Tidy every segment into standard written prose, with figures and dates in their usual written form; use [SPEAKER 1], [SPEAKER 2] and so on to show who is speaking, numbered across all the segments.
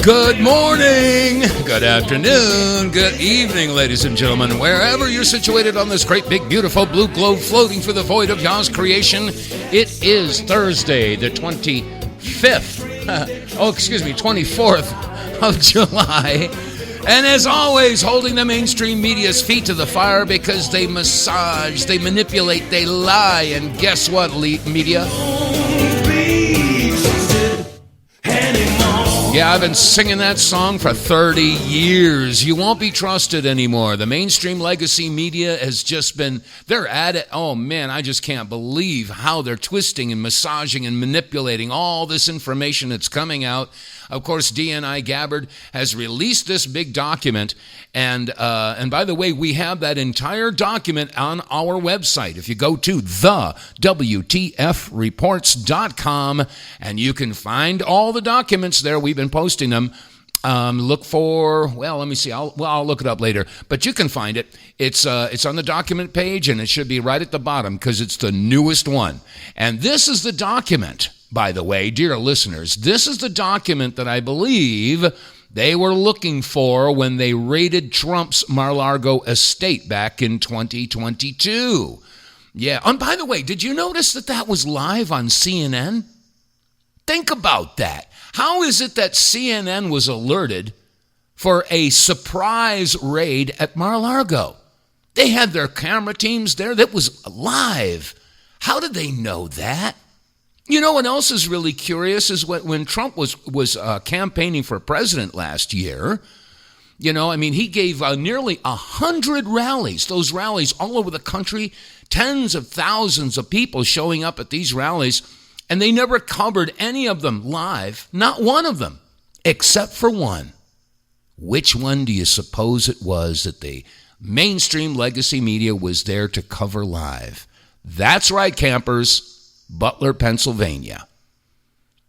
[SPEAKER 1] Good morning, good afternoon, good evening, ladies and gentlemen, wherever you're situated on this great, big, beautiful blue globe floating through the void of Yah's creation. It is Thursday, the 24th of July. And as always, holding the mainstream media's feet to the fire because they massage, they manipulate, they lie. And guess what, media? Yeah, I've been singing that song for 30 years. You won't be trusted anymore. The mainstream legacy media has just been, they're at it. Oh, man, I just can't believe how they're twisting and massaging and manipulating all this information that's coming out. Of course, DNI Gabbard has released this big document. And by the way, we have that entire document on our website. If you go to thewtfreports.com, and you can find all the documents there. We've been posting them. Look for, well, let me see. I'll look it up later. But you can find it. It's on the document page, and it should be right at the bottom because it's the newest one. And this is the document, by the way, dear listeners. This is the document that I believe they were looking for when they raided Trump's Mar-a-Lago estate back in 2022. Yeah. And by the way, did you notice that was live on CNN? Think about that. How is it that CNN was alerted for a surprise raid at Mar-a-Lago? They had their camera teams there. That was live. How did they know that? You know what else is really curious is when Trump was campaigning for president last year. You know, I mean, he gave nearly 100 rallies. Those rallies all over the country, tens of thousands of people showing up at these rallies. And they never covered any of them live, not one of them, except for one. Which one do you suppose it was that the mainstream legacy media was there to cover live? That's right, campers, Butler, Pennsylvania.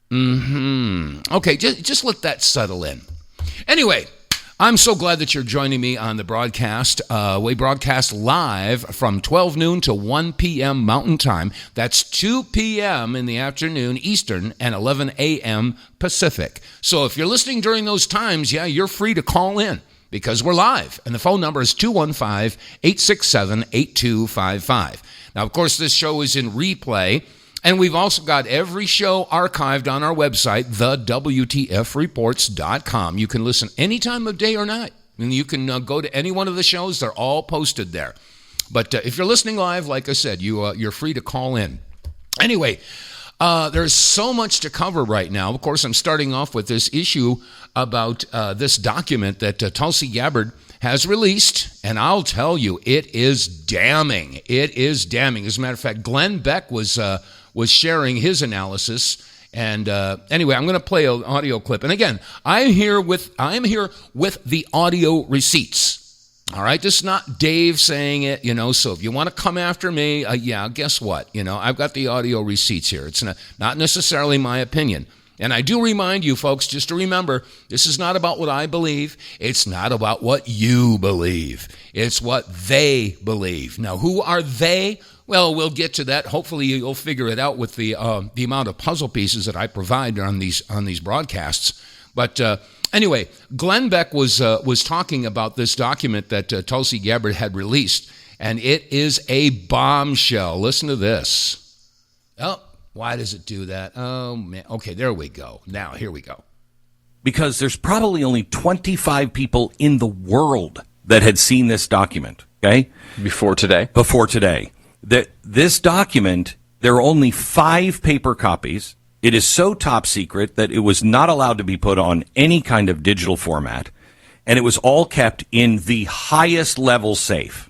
[SPEAKER 1] Okay, just let that settle in. Anyway, I'm so glad that you're joining me on the broadcast. We broadcast live from 12 noon to 1 p.m. Mountain Time. That's 2 p.m. in the afternoon Eastern and 11 a.m. Pacific. So if you're listening during those times, yeah, you're free to call in because we're live. And the phone number is 215-867-8255. Now, of course, this show is in replay. And we've also got every show archived on our website, thewtfreports.com. You can listen any time of day or night. And you can go to any one of the shows. They're all posted there. But if you're listening live, like I said, you're free to call in. Anyway, there's so much to cover right now. Of course, I'm starting off with this issue about this document that Tulsi Gabbard has released, and I'll tell you, it is damning. It is damning. As a matter of fact, Glen Beck was sharing his analysis, and anyway, I'm going to play an audio clip. And again, I am here with the audio receipts. All right, this is not Dave saying it, so if you want to come after me, guess what? I've got the audio receipts here. It's not necessarily my opinion. And I do remind you, folks, just to remember, this is not about what I believe. It's not about what you believe. It's what they believe. Now, who are they? Well, we'll get to that. Hopefully, you'll figure it out with the amount of puzzle pieces that I provide on these broadcasts. But anyway, Glen Beck was talking about this document that Tulsi Gabbard had released, and it is a bombshell. Listen to this. Oh. Why does it do that? Oh, man. Okay, there we go. Now, here we go.
[SPEAKER 2] Because there's probably only 25 people in the world that had seen this document, okay?
[SPEAKER 3] Before today.
[SPEAKER 2] This document, there are only 5 paper copies. It is so top secret that it was not allowed to be put on any kind of digital format, and it was all kept in the highest level safe,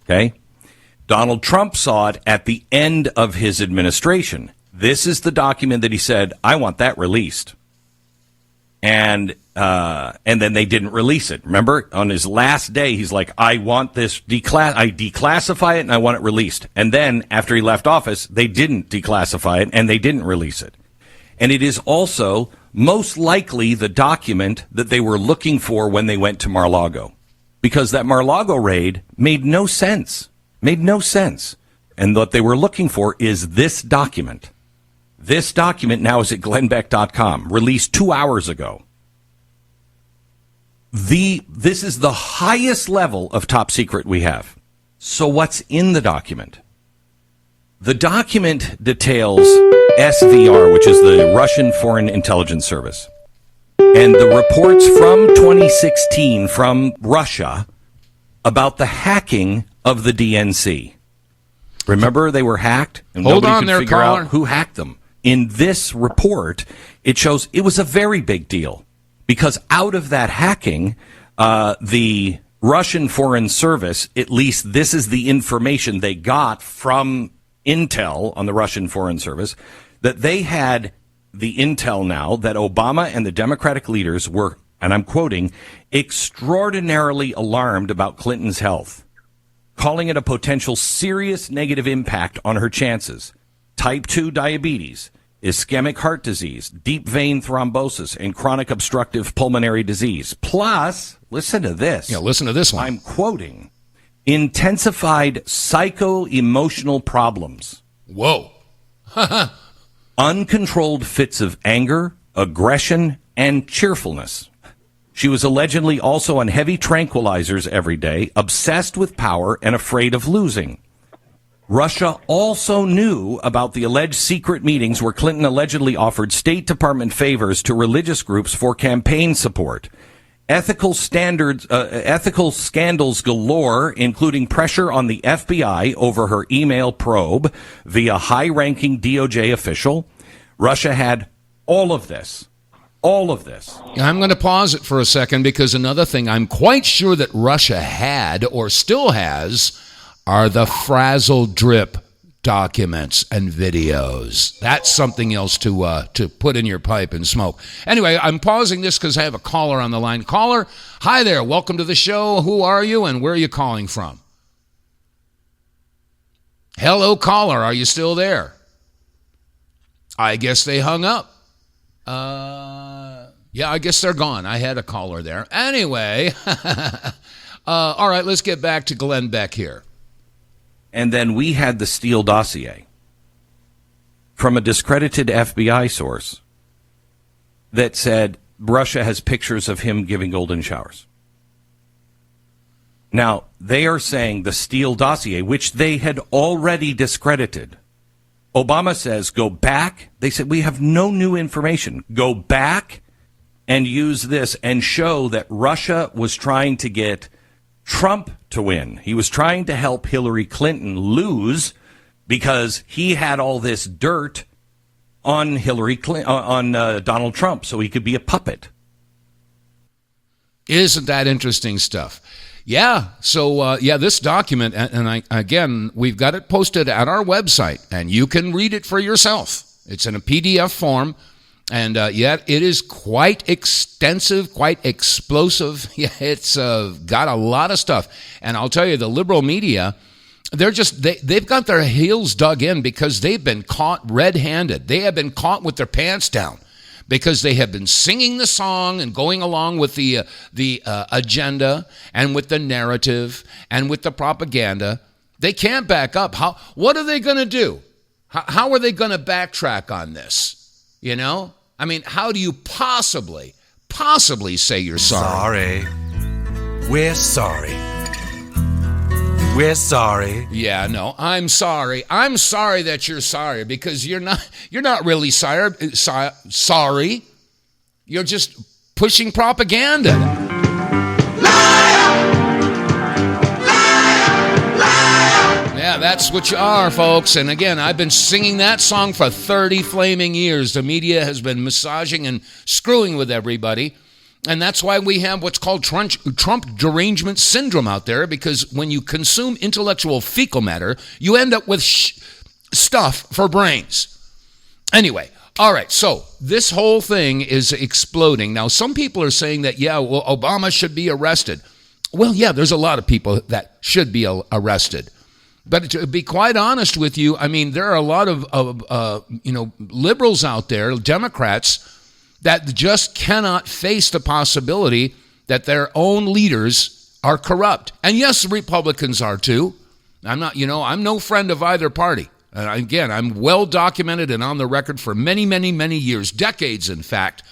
[SPEAKER 2] okay? Donald Trump saw it at the end of his administration. This is the document that he said, I want that released. And then they didn't release it. Remember, on his last day, he's like, I want this, I declassify it and I want it released. And then after he left office, they didn't declassify it and they didn't release it. And it is also most likely the document that they were looking for when they went to Mar-a-Lago. Because that Mar-a-Lago raid made no sense. And what they were looking for is this document. This document now is at glennbeck.com, released 2 hours ago. This is the highest level of top secret we have. So what's in the document? The document details SVR, which is the Russian Foreign Intelligence Service, and the reports from 2016 from Russia about the hacking of the DNC. Remember, they were hacked, and nobody could figure out who hacked them. In this report, it shows it was a very big deal, because out of that hacking, the Russian Foreign Service, at least this is the information they got from intel on the Russian Foreign Service, that they had the intel now that Obama and the Democratic leaders were, and I'm quoting, extraordinarily alarmed about Clinton's health, calling it a potential serious negative impact on her chances. Type 2 diabetes, ischemic heart disease, deep vein thrombosis, and chronic obstructive pulmonary disease. Plus, listen to this.
[SPEAKER 1] Yeah, listen to this one.
[SPEAKER 2] I'm quoting, intensified psycho-emotional problems.
[SPEAKER 1] Whoa.
[SPEAKER 2] Uncontrolled fits of anger, aggression, and cheerfulness. She was allegedly also on heavy tranquilizers every day, obsessed with power and afraid of losing. Russia also knew about the alleged secret meetings where Clinton allegedly offered State Department favors to religious groups for campaign support. Ethical scandals galore, including pressure on the FBI over her email probe via high-ranking DOJ official. Russia had all of this. All of this.
[SPEAKER 1] I'm going to pause it for a second, because another thing I'm quite sure that Russia had or still has are the frazzle drip documents and videos. That's something else to put in your pipe and smoke. Anyway, I'm pausing this because I have a caller on the line. Caller, hi there. Welcome to the show. Who are you and where are you calling from? Hello, caller. Are you still there? I guess they hung up. Yeah, I guess they're gone. I had a caller there. Anyway, all right, let's get back to Glen Beck here.
[SPEAKER 2] And then we had the Steele dossier from a discredited FBI source that said Russia has pictures of him giving golden showers. Now, they are saying the Steele dossier, which they had already discredited. Obama says, go back. They said, we have no new information. Go back and use this and show that Russia was trying to get Trump to win. He was trying to help Hillary Clinton lose because he had all this dirt on Donald Trump, so he could be a puppet.
[SPEAKER 1] Isn't that interesting stuff? Yeah. So, this document, and we've got it posted at our website, and you can read it for yourself. It's in a PDF form. And yet it is quite extensive, quite explosive. Yeah, it's got a lot of stuff. And I'll tell you, the liberal media, they've got their heels dug in because they've been caught red-handed. They have been caught with their pants down because they have been singing the song and going along with the agenda and with the narrative and with the propaganda. They can't back up. What are they going to do? How are they going to backtrack on this? You know? I mean, how do you possibly say you're sorry?
[SPEAKER 3] We're sorry. We're sorry.
[SPEAKER 1] Yeah, no, I'm sorry. I'm sorry that you're sorry, because you're not really sorry. You're just pushing propaganda. Yeah, that's what you are, folks. And again, I've been singing that song for 30 flaming years. The media has been massaging and screwing with everybody. And that's why we have what's called Trump derangement syndrome out there, because when you consume intellectual fecal matter, you end up with stuff for brains. Anyway, all right, so this whole thing is exploding. Now, some people are saying that, Obama should be arrested. Well, yeah, there's a lot of people that should be arrested. But to be quite honest with you, I mean, there are a lot of liberals out there, Democrats, that just cannot face the possibility that their own leaders are corrupt. And yes, Republicans are too. I'm no friend of either party. And again, I'm well documented and on the record for many, many, many years, decades, in fact,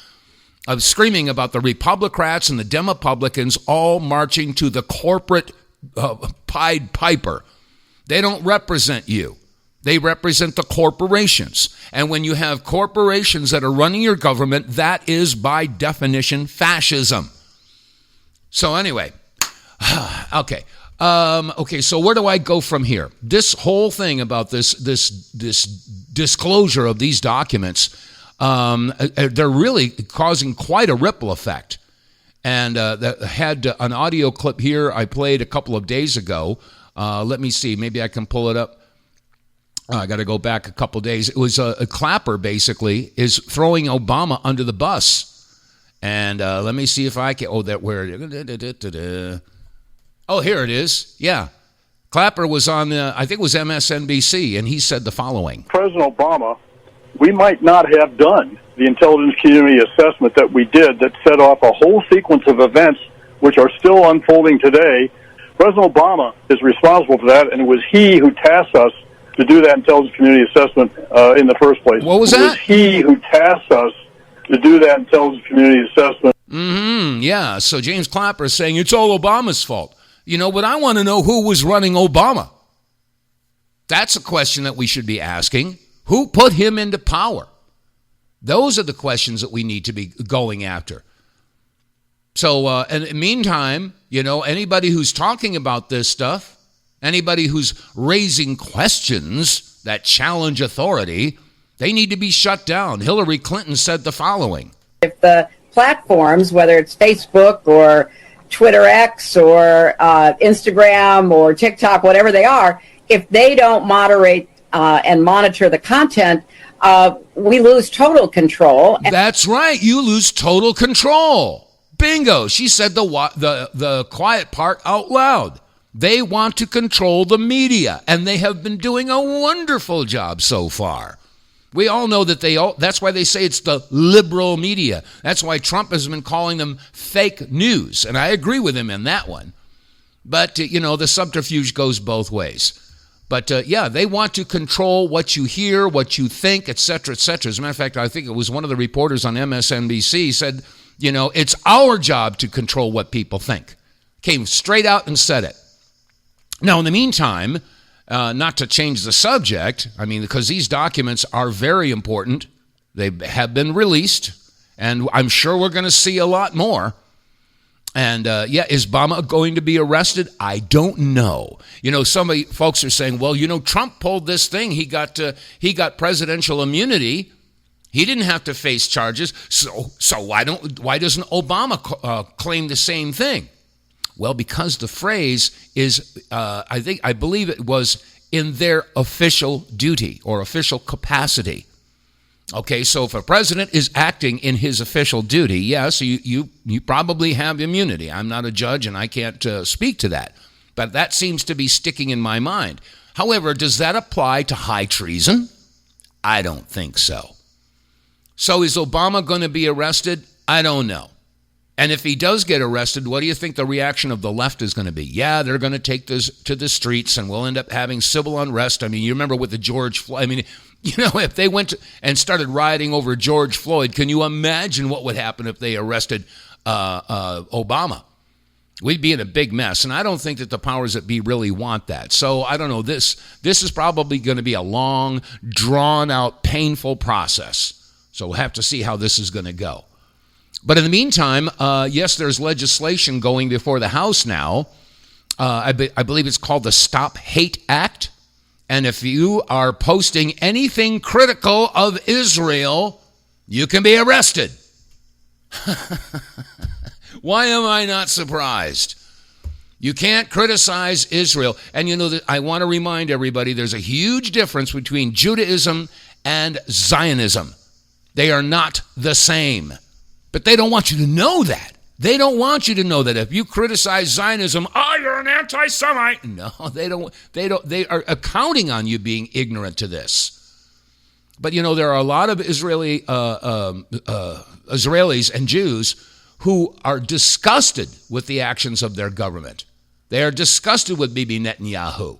[SPEAKER 1] of screaming about the Republicrats and the Demopublicans all marching to the corporate Pied Piper. They don't represent you. They represent the corporations. And when you have corporations that are running your government, that is by definition fascism. So anyway, okay. Okay, so where do I go from here? This whole thing about this disclosure of these documents, they're really causing quite a ripple effect. And that had an audio clip here I played a couple of days ago. Let me see. Maybe I can pull it up. I got to go back a couple of days. It was a Clapper, basically, is throwing Obama under the bus. And let me see if I can. Oh, that where? Oh, here it is. Yeah. Clapper was on, I think it was MSNBC, and he said the following.
[SPEAKER 4] President Obama, we might not have done the intelligence community assessment that we did that set off a whole sequence of events which are still unfolding today. President Obama is responsible for that, and it was he who tasked us to do that intelligence community assessment in the first place.
[SPEAKER 1] What was that?
[SPEAKER 4] It was he who tasked us to do that intelligence community assessment.
[SPEAKER 1] Yeah, so James Clapper is saying it's all Obama's fault. You know, but I want to know who was running Obama. That's a question that we should be asking. Who put him into power? Those are the questions that we need to be going after. So, and in the meantime, you know, anybody who's talking about this stuff, anybody who's raising questions that challenge authority, they need to be shut down. Hillary Clinton said the following.
[SPEAKER 5] If the platforms, whether it's Facebook or Twitter X or Instagram or TikTok, whatever they are, if they don't moderate and monitor the content, we lose total control.
[SPEAKER 1] That's right. You lose total control. Bingo. She said the quiet part out loud. They want to control the media, and they have been doing a wonderful job so far. We all know that that's why they say it's the liberal media. That's why Trump has been calling them fake news. And I agree with him in that one. But, you know, the subterfuge goes both ways. But, yeah, they want to control what you hear, what you think, et cetera, et cetera. As a matter of fact, I think it was one of the reporters on MSNBC said, you know, it's our job to control what people think. Came straight out and said it. Now, in the meantime, not to change the subject, I mean, because these documents are very important. They have been released, and I'm sure we're going to see a lot more. And, yeah, is Obama going to be arrested? I don't know. You know, folks are saying, well, you know, Trump pulled this thing. He got presidential immunity. He didn't have to face charges. So why doesn't Obama claim the same thing? Well, because the phrase is, I believe it was in their official duty or official capacity. Okay, so if a president is acting in his official duty, yes, you probably have immunity. I'm not a judge and I can't speak to that. But that seems to be sticking in my mind. However, does that apply to high treason? I don't think so. So is Obama going to be arrested? I don't know. And if he does get arrested, what do you think the reaction of the left is going to be? Yeah, they're going to take this to the streets and we'll end up having civil unrest. I mean, you remember with the George Floyd, I mean, you know, if they went and started rioting over George Floyd, can you imagine what would happen if they arrested Obama? We'd be in a big mess. And I don't think that the powers that be really want that. So I don't know. This is probably going to be a long, drawn out, painful process. So we'll have to see how this is going to go. But in the meantime, yes, there's legislation going before the House now. I believe it's called the Stop Hate Act. And if you are posting anything critical of Israel, you can be arrested. Why am I not surprised? You can't criticize Israel. And you know, I want to remind everybody there's a huge difference between Judaism and Zionism. They are not the same. But they don't want you to know that. They don't want you to know that if you criticize Zionism, oh, you're an anti-Semite. No, they don't. They are counting on you being ignorant to this. But you know, there are a lot of Israelis and Jews who are disgusted with the actions of their government. They are disgusted with Bibi Netanyahu.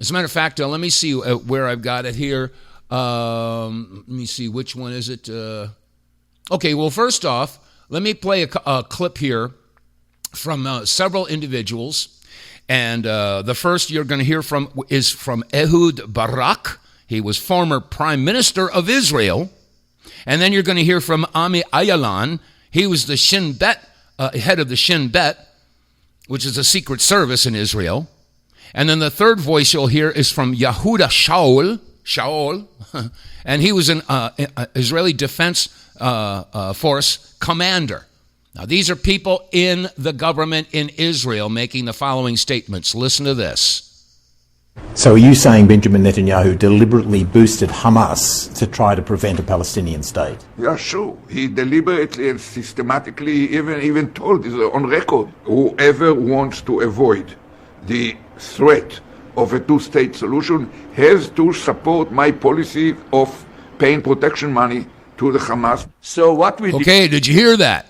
[SPEAKER 1] As a matter of fact, let me see where I've got it here. Let me see, which one is it? Okay, well, first off, let me play a clip here from several individuals. And the first you're going to hear from is from Ehud Barak. He was former prime minister of Israel. And then you're going to hear from Ami Ayalan. He was the Shin Bet, head of the Shin Bet, which is a secret service in Israel. And then the third voice you'll hear is from Yehuda Shaul, and he was an Israeli Defense Force commander. Now, these are people in the government in Israel making the following statements. Listen to this.
[SPEAKER 6] So are you saying Benjamin Netanyahu deliberately boosted Hamas to try to prevent a Palestinian state?
[SPEAKER 7] Yeah, sure. He deliberately and systematically even told, on record, whoever wants to avoid the threat of a two-state solution has to support my policy of paying protection money to the Hamas. So what we
[SPEAKER 1] Okay, did you hear that?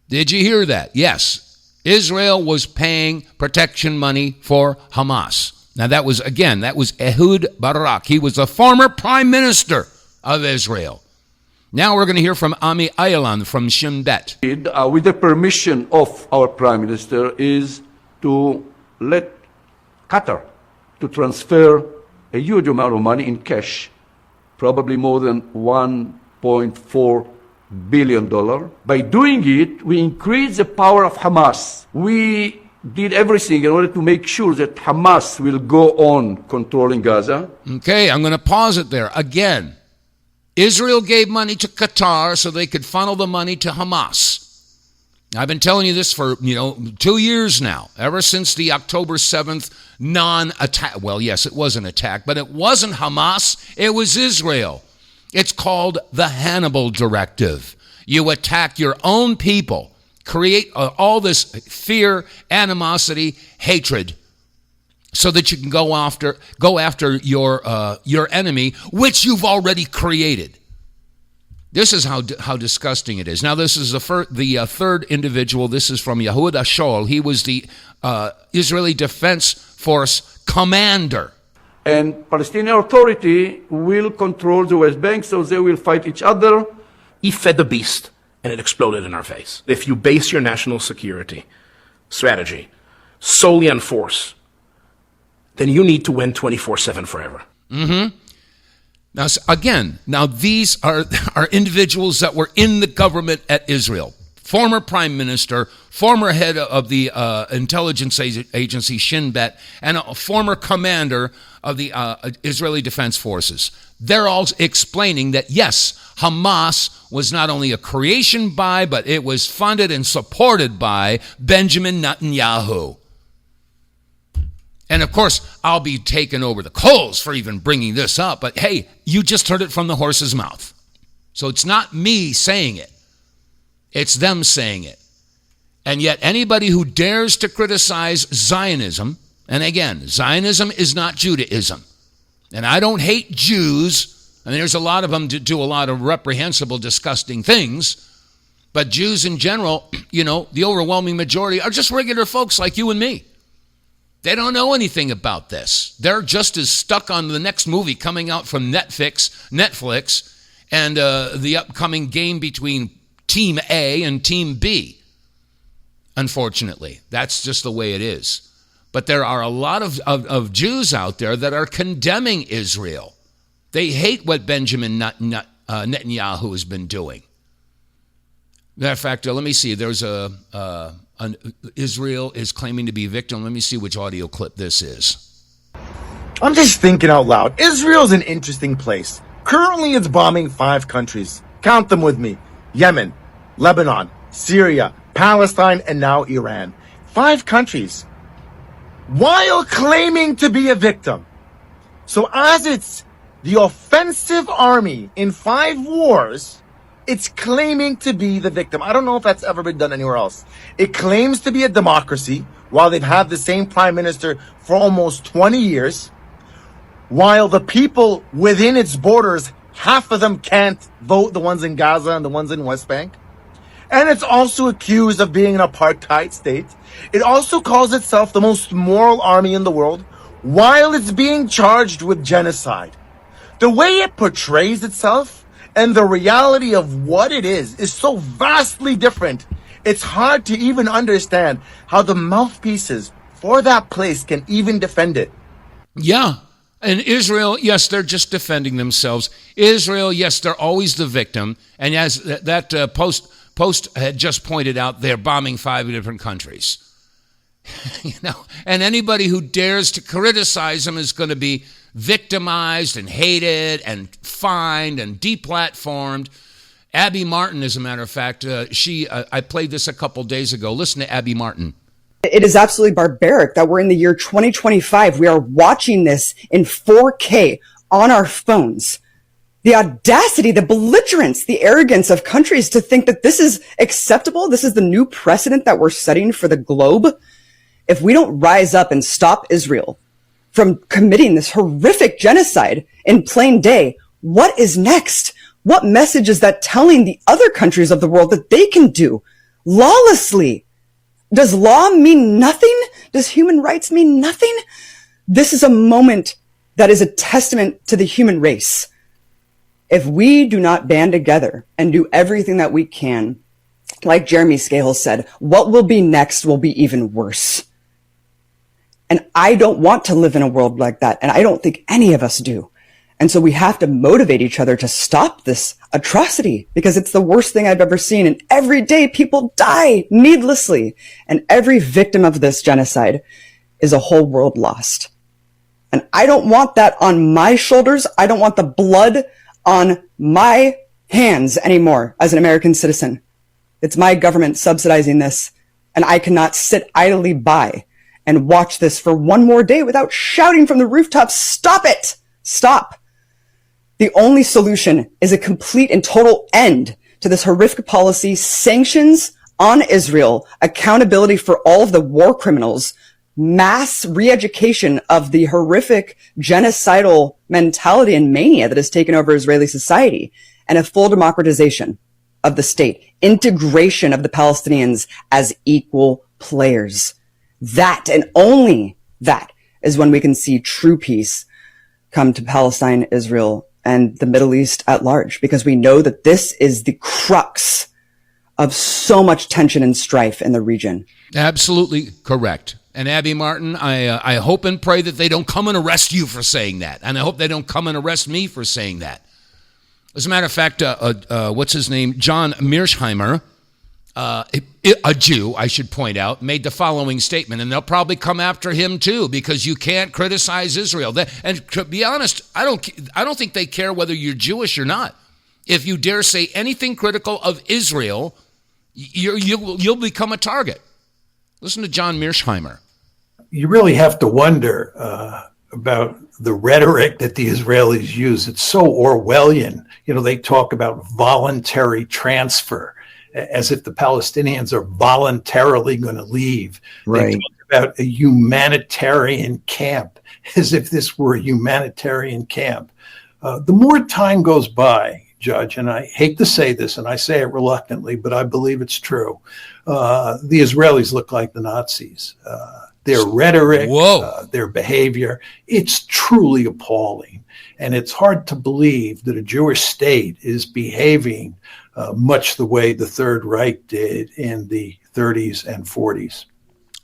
[SPEAKER 1] Did you hear that? Yes. Israel was paying protection money for Hamas. Now that was Ehud Barak. He was the former prime minister of Israel. Now we're going to hear from Ami Ayalan from Shin Bet.
[SPEAKER 8] With the permission of our prime minister, is to let Qatar to transfer a huge amount of money in cash, probably more than $1.4 billion. By doing it, we increase the power of Hamas. We did everything in order to make sure that Hamas will go on controlling Gaza.
[SPEAKER 1] Okay, I'm going to pause it there. Again, Israel gave money to Qatar so they could funnel the money to Hamas. I've been telling you this for, 2 years now, ever since the October 7th non-attack. Well, yes, it was an attack, but it wasn't Hamas. It was Israel. It's called the Hannibal Directive. You attack your own people, create all this fear, animosity, hatred, so that you can go after your enemy, which you've already created. This is how disgusting it is. Now, this is the third individual. This is from Yehuda Shaul. He was the Israeli Defense Force commander.
[SPEAKER 8] And Palestinian Authority will control the West Bank, so they will fight each other.
[SPEAKER 9] He fed the beast, and it exploded in our face. If you base your national security strategy solely on force, then you need to win 24/7 forever.
[SPEAKER 1] Mm-hmm. Now, again, these are individuals that were in the government at Israel. Former prime minister, former head of the intelligence agency Shin Bet, and a former commander of the Israeli Defense Forces. They're all explaining that, yes, Hamas was not only a creation by, but it was funded and supported by Benjamin Netanyahu. And of course, I'll be taken over the coals for even bringing this up, but hey, you just heard it from the horse's mouth. So it's not me saying it. It's them saying it. And yet anybody who dares to criticize Zionism, and again, Zionism is not Judaism. And I don't hate Jews. I mean, there's a lot of them to do a lot of reprehensible, disgusting things. But Jews in general, the overwhelming majority are just regular folks like you and me. They don't know anything about this. They're just as stuck on the next movie coming out from Netflix, and the upcoming game between Team A and Team B. Unfortunately, that's just the way it is. But there are a lot of Jews out there that are condemning Israel. They hate what Benjamin Netanyahu has been doing. Matter of fact, let me see. There's Israel is claiming to be a victim. Let me see which audio clip this is.
[SPEAKER 10] I'm just thinking out loud. Israel's an interesting place. Currently, it's bombing 5 countries. Count them with me. Yemen, Lebanon, Syria, Palestine, and now Iran. 5 countries. While claiming to be a victim. So as it's the offensive army in 5 wars, it's claiming to be the victim. I don't know if that's ever been done anywhere else. It claims to be a democracy while they've had the same prime minister for almost 20 years, while the people within its borders, half of them can't vote, the ones in Gaza and the ones in West Bank. And it's also accused of being an apartheid state. It also calls itself the most moral army in the world, while it's being charged with genocide. The way it portrays itself And the reality of what it is so vastly different. It's hard to even understand how the mouthpieces for that place can even defend it.
[SPEAKER 1] Yeah. And Israel, yes, they're just defending themselves. Israel, yes, they're always the victim. And as that Post had just pointed out, they're bombing 5 different countries. And anybody who dares to criticize them is going to be victimized and hated and fined and deplatformed. Abby Martin, as a matter of fact, I played this a couple days ago. Listen to Abby Martin.
[SPEAKER 11] It is absolutely barbaric that we're in the year 2025. We are watching this in 4K on our phones. The audacity, the belligerence, the arrogance of countries to think that this is acceptable. This is the new precedent that we're setting for the globe. If we don't rise up and stop Israel from committing this horrific genocide in plain day, what is next? What message is that telling the other countries of the world that they can do lawlessly? Does law mean nothing? Does human rights mean nothing? This is a moment that is a testament to the human race. If we do not band together and do everything that we can, like Jeremy Scahill said, what will be next will be even worse. And I don't want to live in a world like that. And I don't think any of us do. And so we have to motivate each other to stop this atrocity because it's the worst thing I've ever seen. And every day people die needlessly. And every victim of this genocide is a whole world lost. And I don't want that on my shoulders. I don't want the blood on my hands anymore as an American citizen. It's my government subsidizing this. And I cannot sit idly by and watch this for one more day without shouting from the rooftops, stop it! Stop. The only solution is a complete and total end to this horrific policy, sanctions on Israel, accountability for all of the war criminals, mass re-education of the horrific genocidal mentality and mania that has taken over Israeli society, and a full democratization of the state, integration of the Palestinians as equal players. That and only that is when we can see true peace come to Palestine, Israel, and the Middle East at large, because we know that this is the crux of so much tension and strife in the region.
[SPEAKER 1] Absolutely correct. And Abby Martin, I hope and pray that they don't come and arrest you for saying that. And I hope they don't come and arrest me for saying that. As a matter of fact, what's his name? John Mearsheimer, a Jew, I should point out, made the following statement, and they'll probably come after him too, because you can't criticize Israel. And to be honest, I don't think they care whether you're Jewish or not. If you dare say anything critical of Israel, you'll become a target. Listen to John Mearsheimer.
[SPEAKER 6] You really have to wonder about the rhetoric that the Israelis use. It's so Orwellian. They talk about voluntary transfer, as if the Palestinians are voluntarily going to leave.
[SPEAKER 11] Right.
[SPEAKER 6] They talk about a humanitarian camp, as if this were a humanitarian camp. The more time goes by, Judge, and I hate to say this, and I say it reluctantly, but I believe it's true, the Israelis look like the Nazis. Their rhetoric, their behavior, it's truly appalling. And it's hard to believe that a Jewish state is behaving much the way the Third Reich did in the 30s and 40s.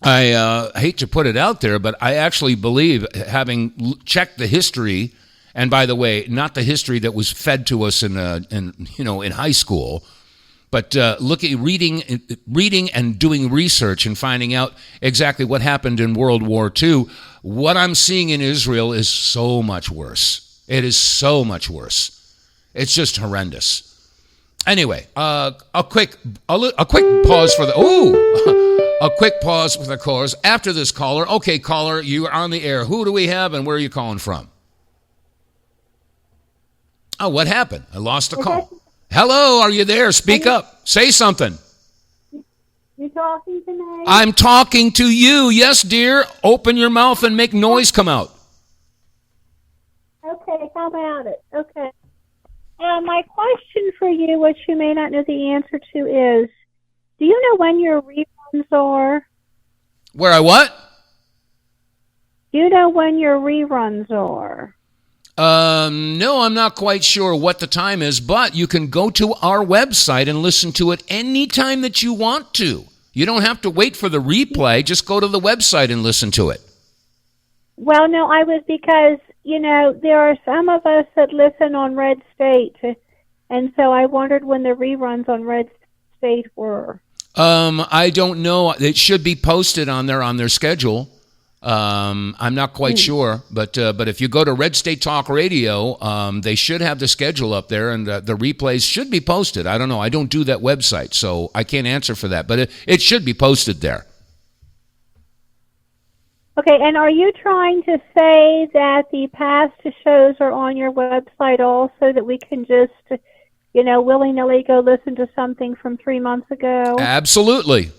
[SPEAKER 1] I hate to put it out there, but I actually believe, having checked the history, and by the way, not the history that was fed to us in high school, but reading and doing research and finding out exactly what happened in World War II, what I'm seeing in Israel is so much worse. It is so much worse. It's just horrendous. Anyway, a quick pause for a quick pause for the callers. After this caller, okay, caller, you are on the air. Who do we have, and where are you calling from? Oh, what happened? I lost the call. Hello, are you there? Speak up. Say something.
[SPEAKER 12] You talking to me?
[SPEAKER 1] I'm talking to you. Yes, dear. Open your mouth and make noise come out.
[SPEAKER 12] Okay, how about it? Okay. My question for you, which you may not know the answer to, is, do you know when your reruns are?
[SPEAKER 1] Where I what?
[SPEAKER 12] Do you know when your reruns are?
[SPEAKER 1] No, I'm not quite sure what the time is, but you can go to our website and listen to it anytime that you want to. You don't have to wait for the replay. Just go to the website and listen to it.
[SPEAKER 12] Well, no, I was because, there are some of us that listen on Red State, and so I wondered when the reruns on Red State were.
[SPEAKER 1] I don't know. It should be posted on their schedule. I'm not quite sure, but if you go to Red State Talk Radio, they should have the schedule up there, and the replays should be posted. I don't know. I don't do that website, so I can't answer for that, but it should be posted there.
[SPEAKER 12] Okay, and are you trying to say that the past shows are on your website also, that we can just, willy-nilly go listen to something from 3 months ago?
[SPEAKER 1] Absolutely.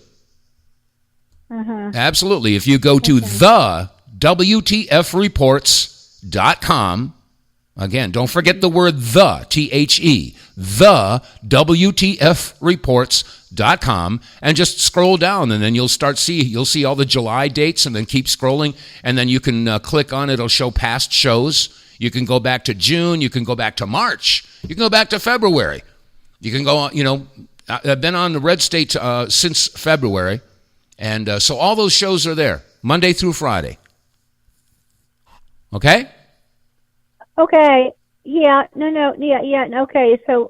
[SPEAKER 12] Uh-huh.
[SPEAKER 1] Absolutely. If you go to the WTFreports.com, again, don't forget the word the, T-H-E, the WTFreports.com, and just scroll down, and then you'll see all the July dates, and then keep scrolling, and then you can click on it. It'll show past shows. You can go back to June. You can go back to March. You can go back to February. You can go, I've been on the Red State since February. And so all those shows are there, Monday through Friday. Okay?
[SPEAKER 12] Okay. Yeah. No. Yeah. Okay. So,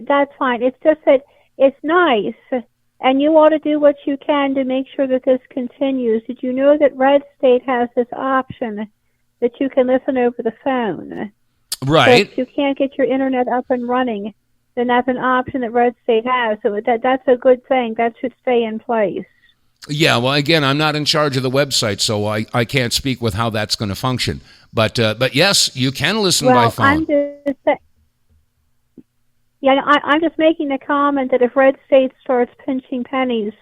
[SPEAKER 12] that's fine. It's just that it's nice, and you ought to do what you can to make sure that this continues. Did you know that Red State has this option that you can listen over the phone?
[SPEAKER 1] Right.
[SPEAKER 12] So if you can't get your internet up and running, then that's an option that Red State has. So that's a good thing. That should stay in place.
[SPEAKER 1] Yeah, well, again, I'm not in charge of the website, so I can't speak with how that's going to function. But yes, you can listen by phone.
[SPEAKER 12] I'm just making the comment that if Red State starts pinching pennies,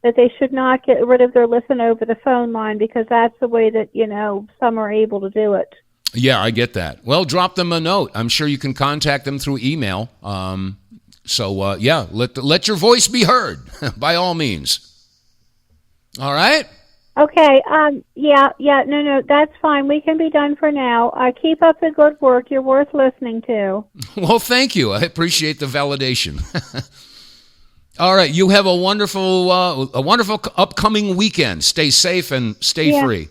[SPEAKER 12] that they should not get rid of their listen over the phone line, because that's the way that, some are able to do it.
[SPEAKER 1] Yeah, I get that. Well, drop them a note. I'm sure you can contact them through email. Let your voice be heard, by all means. All right?
[SPEAKER 12] Okay, no, that's fine. We can be done for now. Keep up the good work. You're worth listening to.
[SPEAKER 1] Well, thank you. I appreciate the validation. All right, you have a wonderful upcoming weekend. Stay safe and stay free.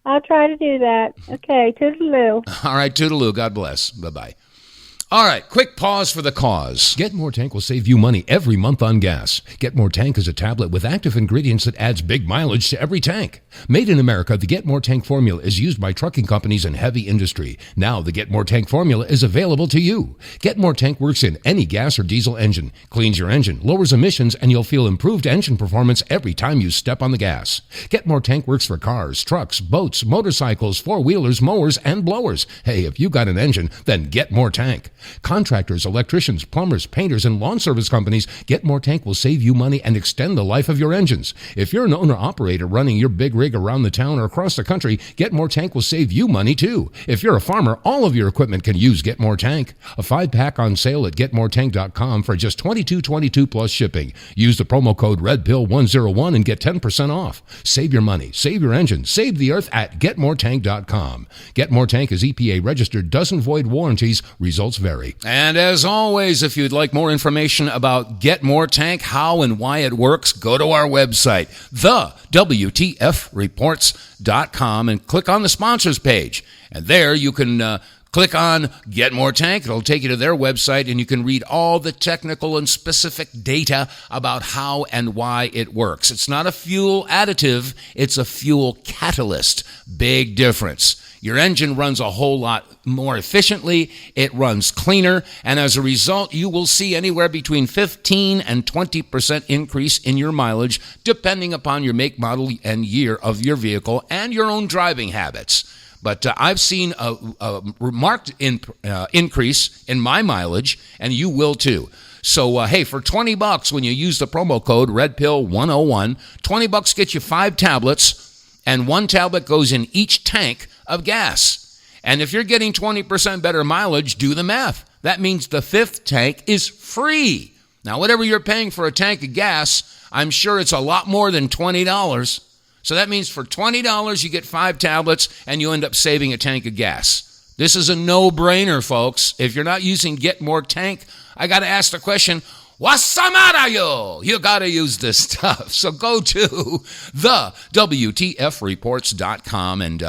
[SPEAKER 12] I'll try to do that. Okay, toodaloo.
[SPEAKER 1] All right, toodaloo. God bless. Bye-bye. All right, quick pause for the cause. Get More Tank will save you money every month on gas. Get More Tank is a tablet with active ingredients that adds big mileage to every tank. Made in America, the Get More Tank formula is used by trucking companies and heavy industry. Now, the Get More Tank formula is available to you. Get More Tank works in any gas or diesel engine, cleans your engine, lowers emissions, and you'll feel improved engine performance every time you step on the gas. Get More Tank works for cars, trucks, boats, motorcycles, four-wheelers, mowers, and blowers. Hey, if you got an engine, then Get More Tank. Contractors, electricians, plumbers, painters, and lawn service companies, Get More Tank will save you money and extend the life of your engines. If you're an owner-operator running your big rig around the town or across the country, Get More Tank will save you money too. If you're a farmer, all of your equipment can use Get More Tank. A 5-pack on sale at getmoretank.com for just $22.22 plus shipping. Use the promo code REDPILL101 and get 10% off. Save your money, save your engine, save the earth at getmoretank.com. Get More Tank is EPA registered, doesn't void warranties, results vary. And as always, if you'd like more information about Get More Tank, how and why it works, go to our website, thewtfreports.com, and click on the sponsors page. And there you can click on Get More Tank. It'll take you to their website, and you can read all the technical and specific data about how and why it works. It's not a fuel additive, it's a fuel catalyst. Big difference. Your engine runs a whole lot more efficiently, it runs cleaner, and as a result, you will see anywhere between 15 and 20% increase in your mileage, depending upon your make, model, and year of your vehicle and your own driving habits. But I've seen a marked increase in my mileage, and you will too. So, hey, for $20, when you use the promo code REDPILL101, $20 gets you 5 tablets, and 1 tablet goes in each tank of gas. And if you're getting 20% better mileage, do the math. That means the 5th tank is free. Now, whatever you're paying for a tank of gas, I'm sure it's a lot more than $20. So that means for $20, you get 5 tablets, and you end up saving a tank of gas. This is a no-brainer, folks. If you're not using Get More Tank, I got to ask the question, what's the matter, you? You got to use this stuff. So go to the WTFreports.com and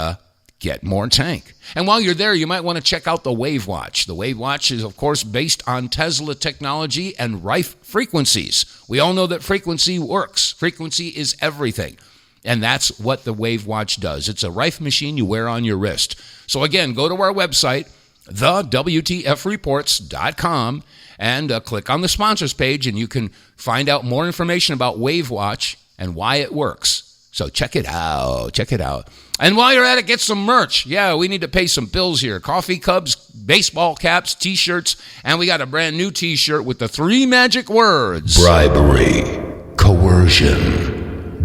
[SPEAKER 1] get more tank. And while you're there, you might want to check out the Wave Watch. The Wave Watch is, of course, based on Tesla technology and Rife frequencies. We all know that frequency works. Frequency is everything. And that's what the Wave Watch does. It's a Rife machine you wear on your wrist. So again, go to our website, thewtfreports.com, and click on the sponsors page, and you can find out more information about Wave Watch and why it works. So check it out. Check it out. And while you're at it, get some merch. Yeah, we need to pay some bills here. Coffee cups, baseball caps, T-shirts, and we got a brand new T-shirt with the 3 magic words.
[SPEAKER 13] Bribery, coercion,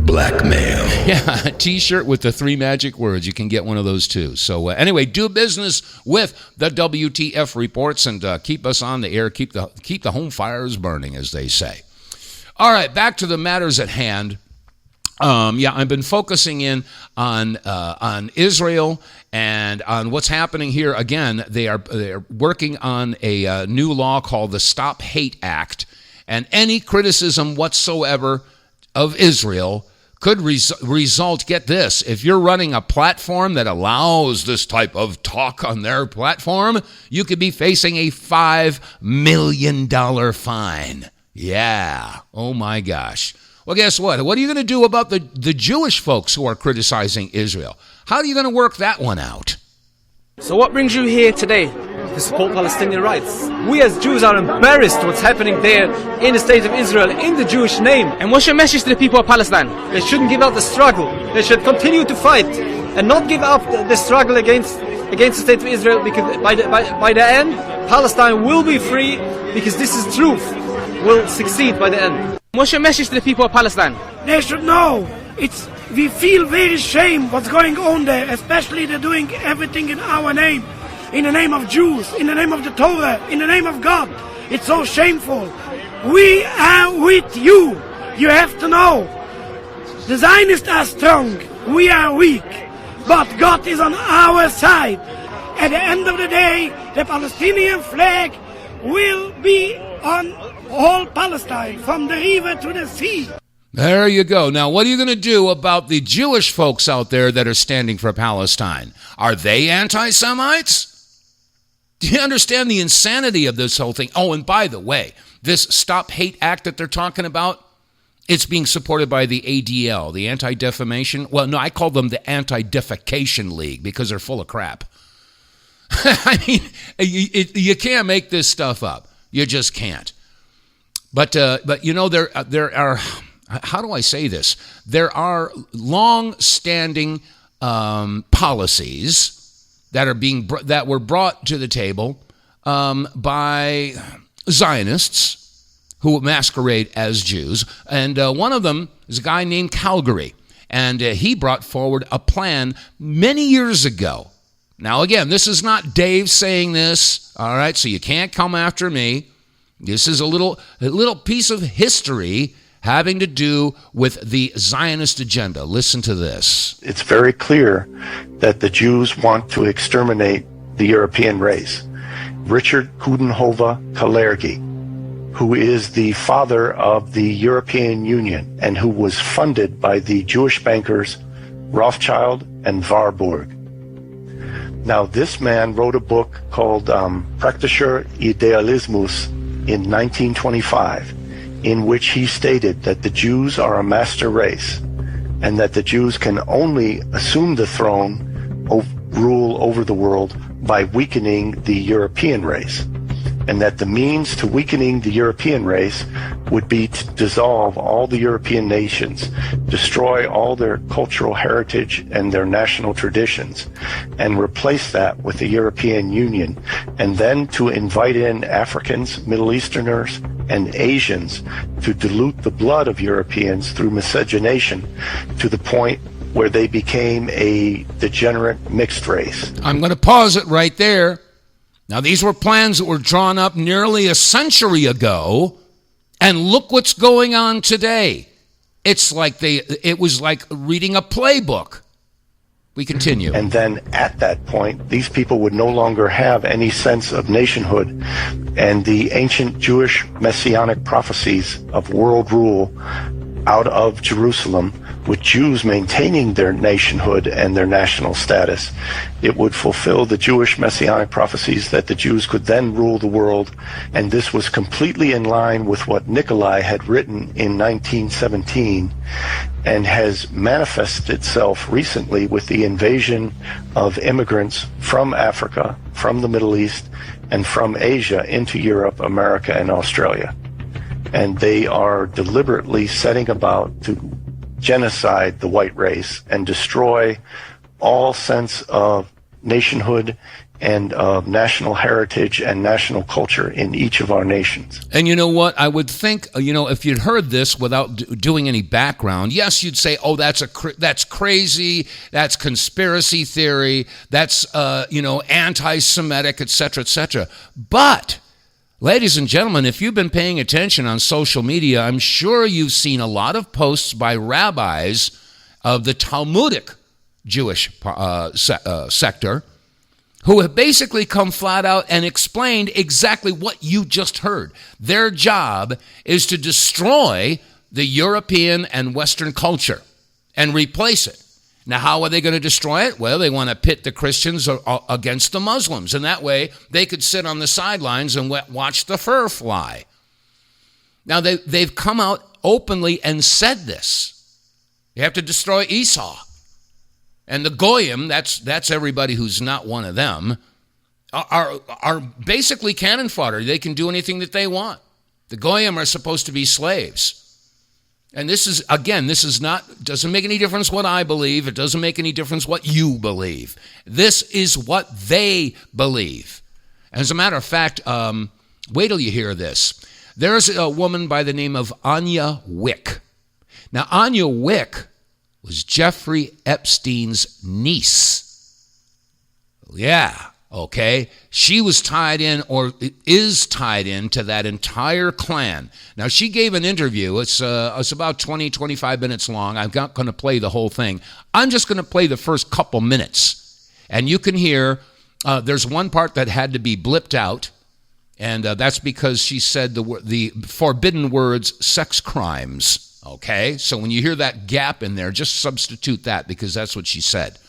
[SPEAKER 13] blackmail.
[SPEAKER 1] Yeah, a T-shirt with the 3 magic words. You can get one of those too. So anyway, do business with the WTF Reports and keep us on the air. Keep the home fires burning, as they say. All right, back to the matters at hand. I've been focusing in on Israel and on what's happening here. Again, they're working on a new law called the Stop Hate Act, and any criticism whatsoever of Israel could result, get this, if you're running a platform that allows this type of talk on their platform, you could be facing a $5 million fine. Yeah. Oh, my gosh. Well, guess what? What are you going to do about the Jewish folks who are criticizing Israel? How are you going to work that one out?
[SPEAKER 14] So what brings you here today? To support Palestinian rights. We as Jews are embarrassed what's happening there in the state of Israel, in the Jewish name. And what's your message to the people of Palestine? They shouldn't give up the struggle. They should continue to fight and not give up the struggle against the state of Israel, because by the end, Palestine will be free, because this is truth. Will succeed by the end. What's your message to the people of Palestine?
[SPEAKER 15] They should know. We feel very shame what's going on there, especially they're doing everything in our name, in the name of Jews, in the name of the Torah, in the name of God. It's so shameful. We are with you. You have to know. The Zionists are strong. We are weak. But God is on our side. At the end of the day, the Palestinian flag will be on all Palestine, from the river to the sea.
[SPEAKER 1] There you go. Now, what are you going to do about the Jewish folks out there that are standing for Palestine? Are they anti-Semites? Do you understand the insanity of this whole thing? Oh, and by the way, this Stop Hate Act that they're talking about, it's being supported by the ADL, the Anti-Defamation. Well, no, I call them the Anti-Defecation League because they're full of crap. I mean, you can't make this stuff up. You just can't. But you know, there are, how do I say this? There are long-standing policies that were brought to the table by Zionists who masquerade as Jews, and one of them is a guy named Calgary, and he brought forward a plan many years ago. Now, again, this is not Dave saying this, all right, so you can't come after me. This is a little piece of history having to do with the Zionist agenda. Listen to this.
[SPEAKER 16] It's very clear that the Jews want to exterminate the European race. Richard Coudenhove Kalergi, who is the father of the European Union and who was funded by the Jewish bankers Rothschild and Warburg. Now, this man wrote a book called Praktischer Idealismus in 1925, in which he stated that the Jews are a master race and that the Jews can only assume the throne of rule over the world by weakening the European race, and that the means to weakening the European race would be to dissolve all the European nations, destroy all their cultural heritage and their national traditions, and replace that with the European Union, and then to invite in Africans, Middle Easterners, and Asians to dilute the blood of Europeans through miscegenation to the point where they became a degenerate mixed race.
[SPEAKER 1] I'm going to pause it right there. Now, these were plans that were drawn up nearly a century ago, and look what's going on today. It was like reading a playbook. We continue.
[SPEAKER 16] And then at that point, these people would no longer have any sense of nationhood. And the ancient Jewish messianic prophecies of world rule out of Jerusalem, with Jews maintaining their nationhood and their national status, it would fulfill the Jewish messianic prophecies that the Jews could then rule the world. And this was completely in line with what Nikolai had written in 1917 and has manifested itself recently with the invasion of immigrants from Africa, from the Middle East, and from Asia into Europe, America, and Australia. And they are deliberately setting about to genocide the white race and destroy all sense of nationhood and of national heritage and national culture in each of our nations.
[SPEAKER 1] And you know what? I would think, if you'd heard this without doing any background, yes, you'd say, oh, that's crazy, that's conspiracy theory, that's, anti-Semitic, et cetera, But, ladies and gentlemen, if you've been paying attention on social media, I'm sure you've seen a lot of posts by rabbis of the Talmudic Jewish sector who have basically come flat out and explained exactly what you just heard. Their job is to destroy the European and Western culture and replace it. Now, how are they going to destroy it? Well, they want to pit the Christians against the Muslims, and that way they could sit on the sidelines and watch the fur fly. Now, they've come out openly and said this. You have to destroy Esau. And the Goyim, that's everybody who's not one of them, are basically cannon fodder. They can do anything that they want. The Goyim are supposed to be slaves. And doesn't make any difference what I believe. It doesn't make any difference what you believe. This is what they believe. As a matter of fact, wait till you hear this. There's a woman by the name of Anya Wick. Now, Anya Wick was Jeffrey Epstein's niece. Yeah, okay. She was tied in, or is tied in, to that entire clan. Now, she gave an interview. It's about 20, 25 minutes long. I'm not going to play the whole thing. I'm just going to play the first couple minutes. And you can hear there's one part that had to be blipped out, and that's because she said the forbidden words, sex crimes. Okay, so when you hear that gap in there, just substitute that, because that's what she said.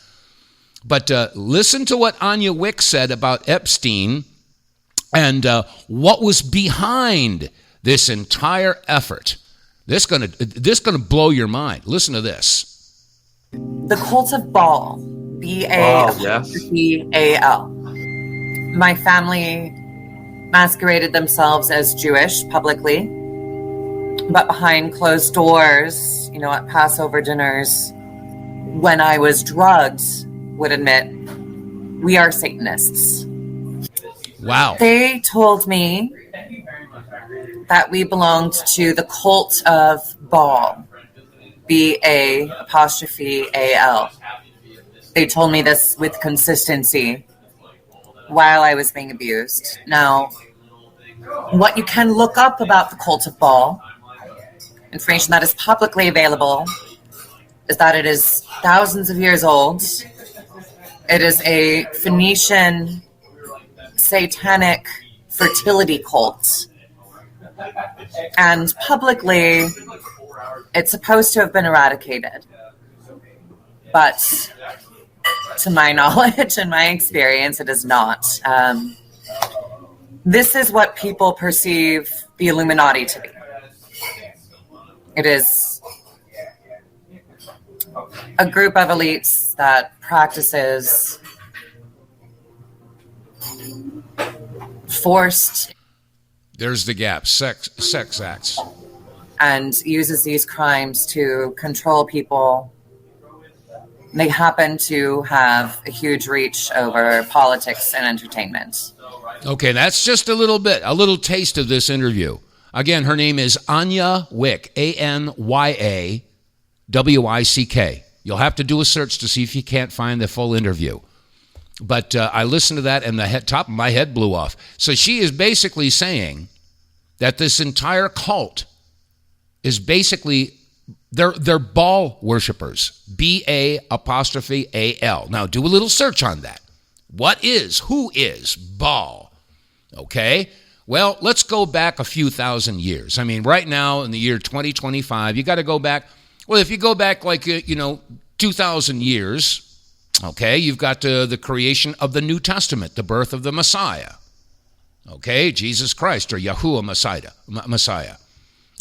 [SPEAKER 1] But listen to what Anya Wick said about Epstein and what was behind this entire effort. This gonna blow your mind. Listen to this.
[SPEAKER 13] The cult of Baal, B-A-L. My family masqueraded themselves as Jewish publicly. But behind closed doors, at Passover dinners, when I was drugged, would admit, we are Satanists.
[SPEAKER 1] Wow.
[SPEAKER 13] They told me that we belonged to the cult of Baal, B-A-L. They told me this with consistency while I was being abused. Now, what you can look up about the cult of Baal, information that is publicly available, is that it is thousands of years old. It is a Phoenician satanic fertility cult. And publicly, it's supposed to have been eradicated. But to my knowledge and my experience, it is not. This is what people perceive the Illuminati to be. It is a group of elites that practices forced.
[SPEAKER 1] There's the gap. Sex acts.
[SPEAKER 13] And uses these crimes to control people. They happen to have a huge reach over politics and entertainment.
[SPEAKER 1] Okay, that's just a little taste of this interview. Again, her name is Anya Wick, Anyawick. You'll have to do a search to see if you can't find the full interview. But I listened to that and the top of my head blew off. So she is basically saying that this entire cult is basically They're Baal worshipers. B-A-apostrophe-A-L. Now, do a little search on that. Who is Baal? Okay? Well, let's go back a few thousand years. I mean, right now in the year 2025, you got to go back. Well, if you go back 2,000 years, okay, you've got the creation of the New Testament, the birth of the Messiah. Okay, Jesus Christ, or Yahuwah Messiah.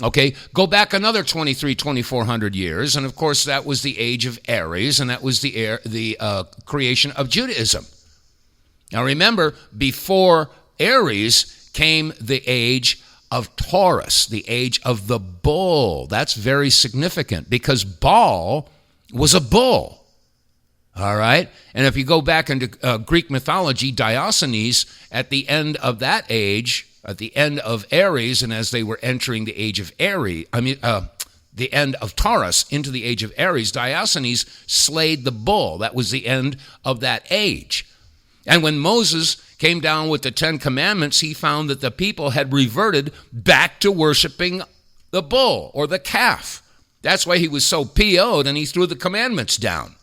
[SPEAKER 1] Okay, go back another 2,400 years, and of course that was the age of Aries, and that was the creation of Judaism. Now remember, before Aries came the age of Taurus, the age of the bull. That's very significant because Baal was a bull. All right, and if you go back into Greek mythology, Diogenes, at the end of that age, at the end of Aries, and as they were entering the age of the end of Taurus into the age of Aries, Diogenes slayed the bull. That was the end of that age. And when Moses came down with the 10 Commandments, he found that the people had reverted back to worshiping the bull or the calf. That's why he was so PO'd and he threw the commandments down.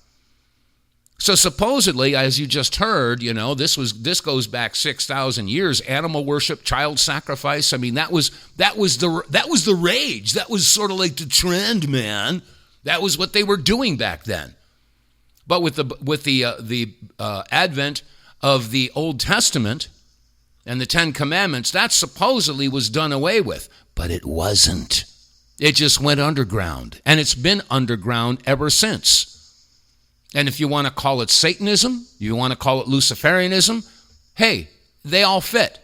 [SPEAKER 1] So supposedly, as you just heard, this goes back 6,000 years. Animal worship, child sacrifice. I mean, that was the rage. That was sort of like the trend, man. That was what they were doing back then. But with the advent of the Old Testament and the 10 Commandments, that supposedly was done away with, but it wasn't. It just went underground, and it's been underground ever since. And if you want to call it Satanism, you want to call it Luciferianism, hey, they all fit.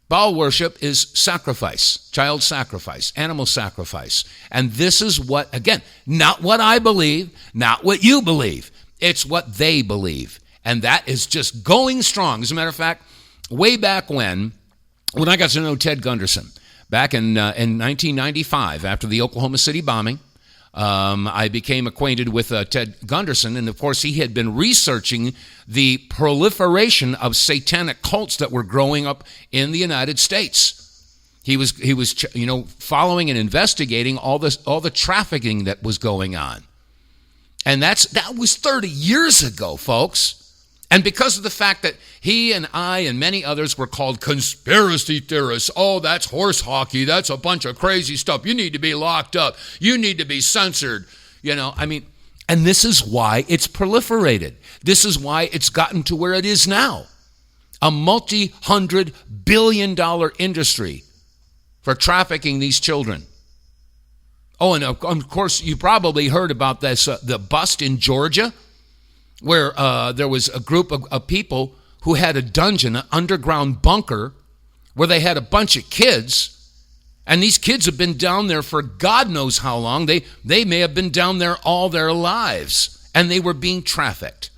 [SPEAKER 1] Baal worship is sacrifice, child sacrifice, animal sacrifice. And this is what, again, not what I believe, not what you believe. It's what they believe. And that is just going strong. As a matter of fact, way back when I got to know Ted Gunderson, back in 1995, after the Oklahoma City bombing, I became acquainted with Ted Gunderson, and of course he had been researching the proliferation of satanic cults that were growing up in the United States. He was following and investigating all the trafficking that was going on, and that was 30 years ago, folks. And because of the fact that he and I and many others were called conspiracy theorists, oh, that's horse hockey, that's a bunch of crazy stuff, you need to be locked up, you need to be censored, and this is why it's proliferated. This is why it's gotten to where it is now. A multi-$100 billion industry for trafficking these children. Oh, and of course, you probably heard about this, the bust in Georgia, where there was a group of people who had a dungeon, an underground bunker, where they had a bunch of kids, and these kids have been down there for God knows how long. They may have been down there all their lives, and they were being trafficked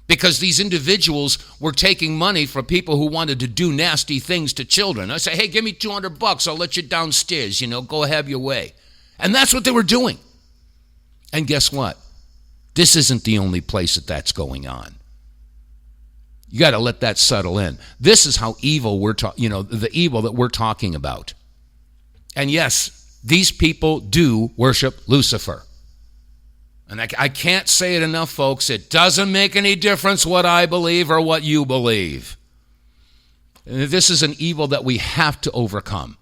[SPEAKER 1] because these individuals were taking money from people who wanted to do nasty things to children. I say, hey, give me $200, I'll let you downstairs, go have your way. And that's what they were doing. And guess what? This isn't the only place that's going on. You got to let that settle in. This is how evil the evil that we're talking about. And yes, these people do worship Lucifer. And I can't say it enough, folks. It doesn't make any difference what I believe or what you believe. This is an evil that we have to overcome.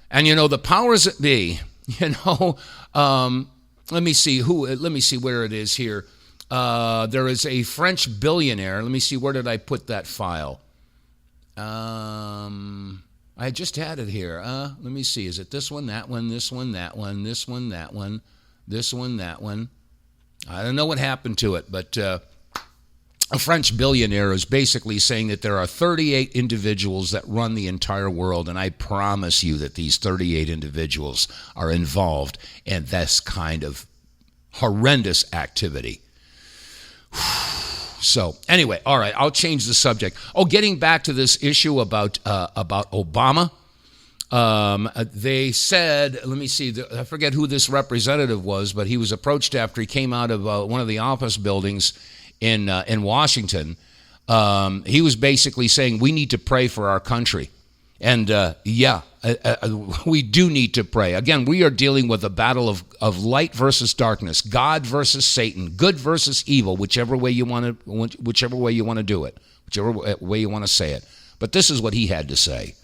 [SPEAKER 1] And the powers that be, let me see where it is here. There is a French billionaire. Let me see, where did I put that file? I just had it here. Let me see. Is it this one, that one, this one, that one, this one, that one, this one, that one? I don't know what happened to it, but a French billionaire is basically saying that there are 38 individuals that run the entire world, and I promise you that these 38 individuals are involved in this kind of horrendous activity. So anyway, all right, I'll change the subject. Oh, getting back to this issue about Obama, they said, let me see, I forget who this representative was, but he was approached after he came out of one of the office buildings in Washington. He was basically saying we need to pray for our country. And we do need to pray. Again, we are dealing with a battle of light versus darkness, God versus Satan, good versus evil, whichever way you want to do it, whichever way you want to say it. But this is what he had to say.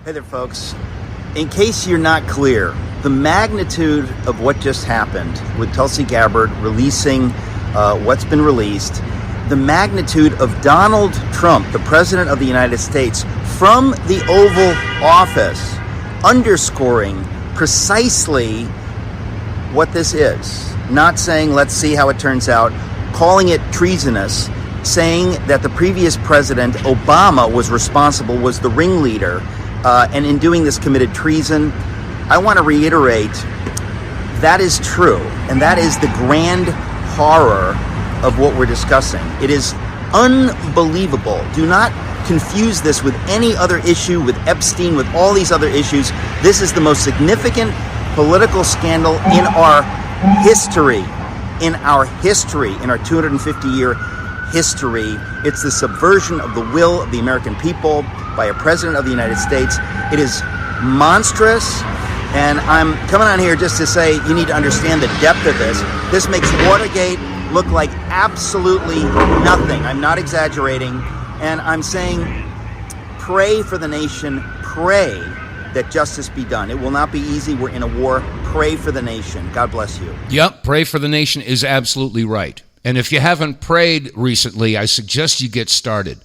[SPEAKER 17] Hey there, folks. In case you're not clear, the magnitude of what just happened with Tulsi Gabbard releasing what's been released, the magnitude of Donald Trump, the President of the United States, from the Oval Office, underscoring precisely what this is. Not saying, let's see how it turns out, calling it treasonous, saying that the previous president, Obama, was responsible, was the ringleader, and in doing this committed treason. I want to reiterate, that is true, and that is the grand horror of what we're discussing. It is unbelievable. Do not confuse this with any other issue, with Epstein, with all these other issues. This is the most significant political scandal in our history, in our 250-year history. It's the subversion of the will of the American people by a president of the United States. It is monstrous, and I'm coming on here just to say you need to understand the depth of this. This makes Watergate look like absolutely nothing. I'm not exaggerating, and I'm saying pray for the nation, pray that justice be done. It will not be easy. We're in a war. Pray for the nation. God bless you.
[SPEAKER 1] Yep, pray for the nation is absolutely right. And if you haven't prayed recently, I suggest you get started.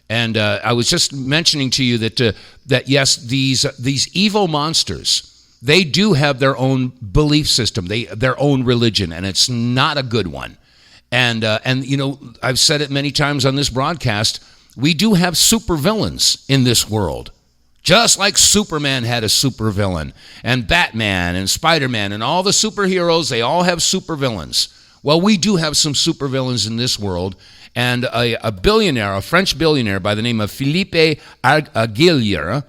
[SPEAKER 1] And I was just mentioning to you that yes, these evil monsters, they do have their own belief system, their own religion, and it's not a good one. And you know, I've said it many times on this broadcast, we do have supervillains in this world. Just like Superman had a supervillain, and Batman and Spider-Man and all the superheroes, they all have supervillains. Well, we do have some supervillains in this world, and a billionaire, a French billionaire by the name of Philippe Aguilera,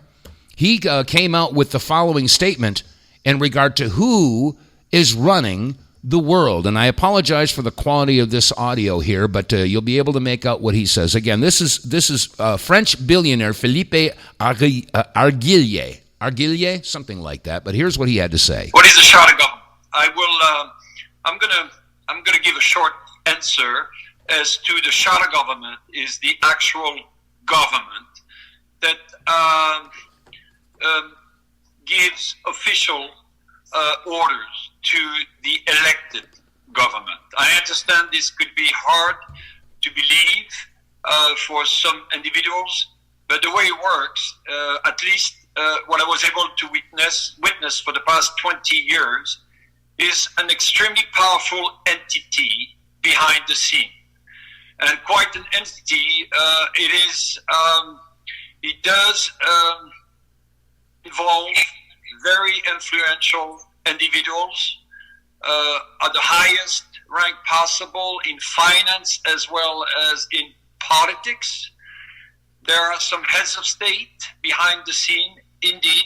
[SPEAKER 1] he came out with the following statement in regard to who is running the world. And I apologize for the quality of this audio here, but you'll be able to make out what he says. Again, this is French billionaire Philippe Aguilera, something like that. But here's what he had to say.
[SPEAKER 18] What is the shadow government? I'm gonna give a short answer as to the shadow government is the actual government that gives official orders to the elected government. I understand this could be hard to believe for some individuals, but the way it works, at least what I was able to witness for the past 20 years, is an extremely powerful entity behind the scene. And quite an entity. It does involve very influential individuals at the highest rank possible in finance as well as in politics. There are some heads of state behind the scene, indeed,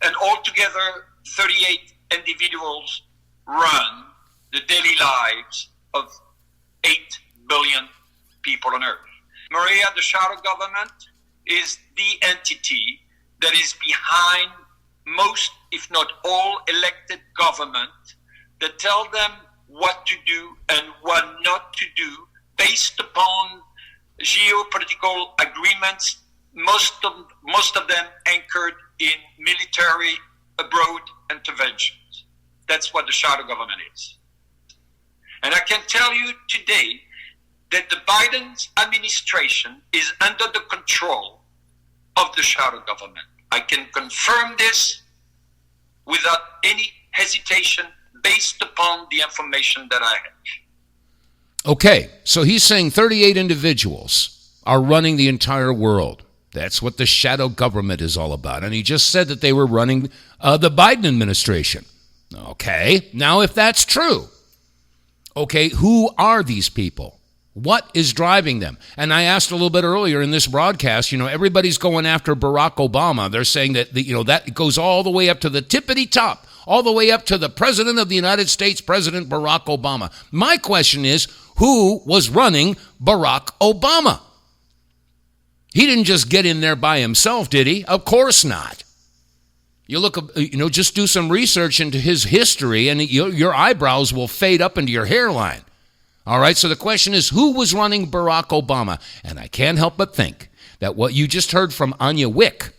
[SPEAKER 18] and altogether 38 individuals run the daily lives of 8 billion people on Earth. Maria, the shadow government, is the entity that is behind most, if not all, elected government that tell them what to do and what not to do based upon geopolitical agreements, most of them anchored in military abroad interventions. That's what the shadow government is. And I can tell you today that the Biden administration is under the control of the shadow government. I can confirm this without any hesitation based upon the information that I have.
[SPEAKER 1] Okay, so he's saying 38 individuals are running the entire world. That's what the shadow government is all about. And he just said that they were running the Biden administration. Okay, now if that's true, okay, who are these people? What is driving them? And I asked a little bit earlier in this broadcast, everybody's going after Barack Obama. They're saying that, that goes all the way up to the tippity top, all the way up to the President of the United States, President Barack Obama. My question is, who was running Barack Obama? He didn't just get in there by himself, did he? Of course not. You look, just do some research into his history, and your eyebrows will fade up into your hairline. All right, so the question is, who was running Barack Obama? And I can't help but think that what you just heard from Anya Wick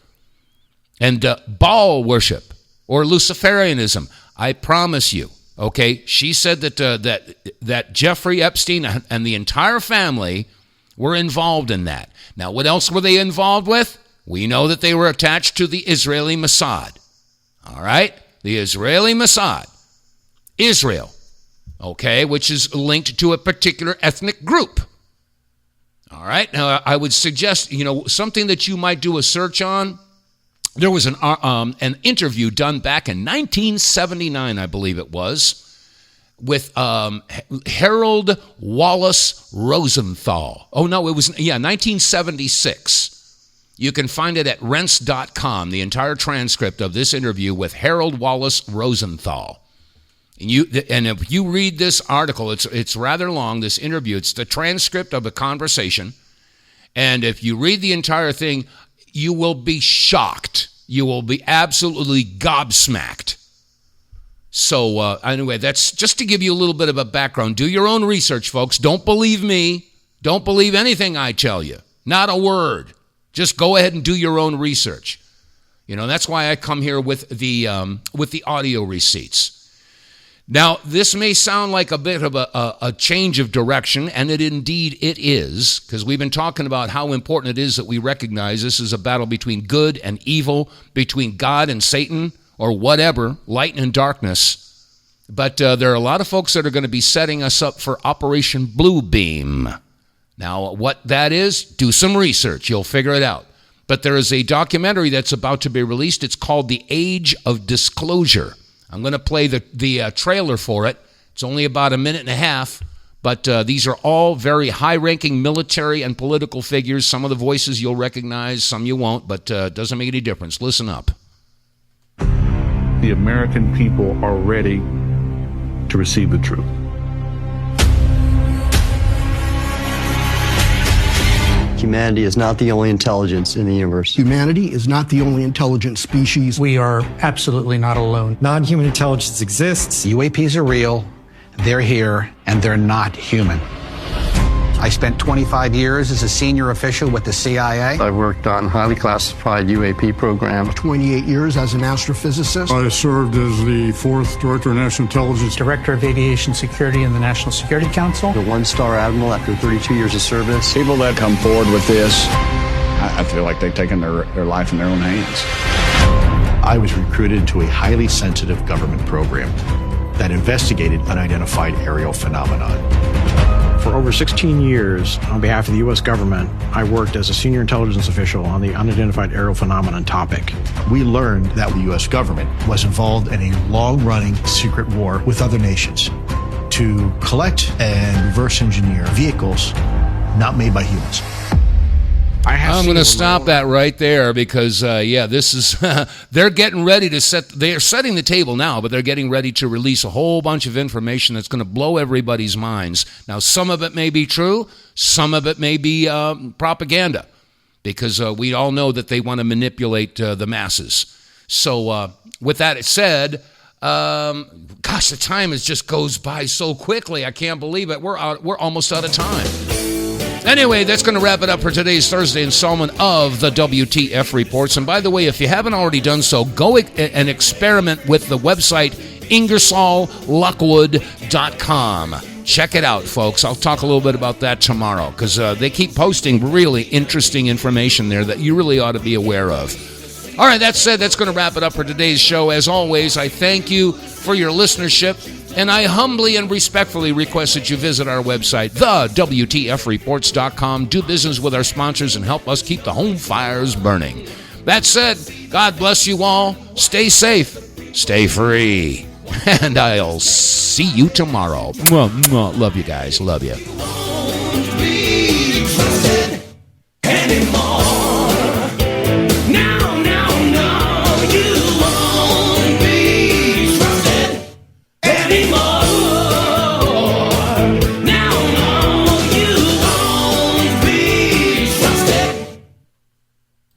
[SPEAKER 1] and Baal worship or Luciferianism, I promise you, okay, she said that Jeffrey Epstein and the entire family were involved in that. Now, what else were they involved with? We know that they were attached to the Israeli Mossad. All right? The Israeli Mossad. Israel, okay, which is linked to a particular ethnic group. All right? Now, I would suggest, something that you might do a search on. There was an interview done back in 1979, I believe it was, with Harold Wallace Rosenthal. Oh, no, it was, 1976. You can find it at rents.com, the entire transcript of this interview with Harold Wallace Rosenthal. And if you read this article, it's rather long, this interview. It's the transcript of a conversation. And if you read the entire thing, you will be shocked. You will be absolutely gobsmacked. So anyway, that's just to give you a little bit of a background. Do your own research, folks. Don't believe me. Don't believe anything I tell you. Not a word. Just go ahead and do your own research. That's why I come here with the audio receipts. Now, this may sound like a bit of a change of direction, and it is, because we've been talking about how important it is that we recognize this is a battle between good and evil, between God and Satan, or whatever, light and darkness. But there are a lot of folks that are going to be setting us up for Operation Blue Beam. Now, what that is, do some research. You'll figure it out. But there is a documentary that's about to be released. It's called The Age of Disclosure. I'm going to play the trailer for it. It's only about a minute and a half. But these are all very high-ranking military and political figures. Some of the voices you'll recognize, some you won't. But it doesn't make any difference. Listen up.
[SPEAKER 19] The American people are ready to receive the truth.
[SPEAKER 20] Humanity is not the only intelligence in the universe.
[SPEAKER 21] Humanity is not the only intelligent species.
[SPEAKER 22] We are absolutely not alone.
[SPEAKER 23] Non-human intelligence exists.
[SPEAKER 22] UAPs are real, they're here, and they're not human. I spent 25 years as a senior official with the CIA.
[SPEAKER 20] I worked on highly classified UAP programs.
[SPEAKER 21] 28 years as an astrophysicist.
[SPEAKER 24] I served as the 4th Director of National Intelligence.
[SPEAKER 22] Director of Aviation Security in the National Security Council.
[SPEAKER 20] The 1-star admiral after 32 years of service.
[SPEAKER 25] People that come forward with this, I feel like they've taken their life in their own hands.
[SPEAKER 26] I was recruited to a highly sensitive government program that investigated unidentified aerial phenomenon.
[SPEAKER 23] For over 16 years, on behalf of the U.S. government, I worked as a senior intelligence official on the unidentified aerial phenomenon topic.
[SPEAKER 26] We learned that the U.S. government was involved in a long-running secret war with other nations to collect and reverse engineer vehicles not made by humans.
[SPEAKER 1] I'm going to stop that right there because, this is, they're getting ready to they're setting the table now, but they're getting ready to release a whole bunch of information that's going to blow everybody's minds. Now, some of it may be true, some of it may be propaganda, because we all know that they want to manipulate the masses. So, with that said, gosh, the time just goes by so quickly. I can't believe it. We're almost out of time. Anyway, that's going to wrap it up for today's Thursday installment of the WTF Reports. And by the way, if you haven't already done so, go and experiment with the website IngersollLockwood.com. Check it out, folks. I'll talk a little bit about that tomorrow because they keep posting really interesting information there that you really ought to be aware of. All right, that said, that's going to wrap it up for today's show. As always, I thank you for your listenership. And I humbly and respectfully request that you visit our website, thewtfreports.com, do business with our sponsors, and help us keep the home fires burning. That said, God bless you all. Stay safe. Stay free. And I'll see you tomorrow. Love you guys. Love you.